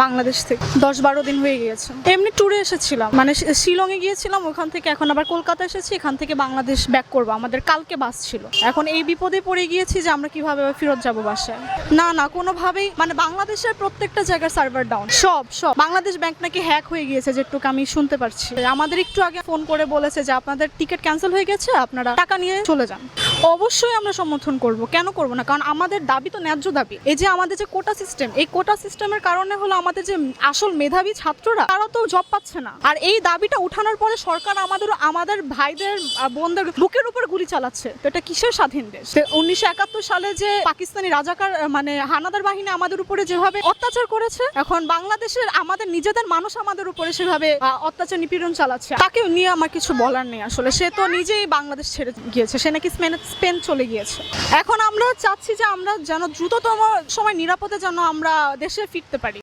বাংলাদেশ থেকে 10-12 দিন হয়ে গিয়েছে। এমনি ট্যুরে এসেছিলাম, মানে শিলংয়ে গিয়েছিলাম, ওখান থেকে এখন আবার কলকাতা এসেছি, এখান থেকে বাংলাদেশ ব্যাক করবো। আমাদের কালকে বাস ছিল। এখন এই বিপদে পড়ে গিয়েছি যে আমরা কিভাবে ফেরত যাব বাসায়। না কোনোভাবেই, মানে বাংলাদেশের প্রত্যেকটা জায়গার সার্ভার ডাউন, সব বাংলাদেশ ব্যাংক নাকি হ্যাক হয়ে গিয়েছে, যেটুকু আমি শুনতে পারছি। আমাদের একটু আগে ফোন করে বলেছে যে আপনাদের টিকিট ক্যান্সেল হয়ে গেছে, আপনারা টাকা নিয়ে চলে যান। অবশ্যই আমরা সমর্থন করব, কেন করব না? কারণ আমাদের দাবি তো ন্যায্য দাবি। এই যে আমাদের যে কোটা সিস্টেম, এই কোটা সিস্টেমের কারণে হলো আমাদের যে আসল মেধাবী ছাত্ররা, তারা তো জব পাচ্ছে না। আর এই দাবিটা উঠানোর পরে সরকার আমাদের ভাইদের বোনদের বুকের উপর গুলি চালাচ্ছে। তো এটা কিসের স্বাধীন দেশ? 1971 সালে যে পাকিস্তানি রাজাকার, মানে হানাদার বাহিনী আমাদের উপরে যেভাবে অত্যাচার করেছে, এখন বাংলাদেশের আমাদের নিজেদের মানুষ আমাদের উপরে সেভাবে অত্যাচার নিপীড়ন চালাচ্ছে। তাকে নিয়ে আমার কিছু বলার নেই আসলে। সে তো নিজেই বাংলাদেশ ছেড়ে গিয়েছে, সে নাকি স্পেন চলে গিয়েছে। এখন আমরা চাচ্ছি যে আমরা যেন দ্রুততম সময় নিরাপদে যেন আমরা দেশে ফিরতে পারি।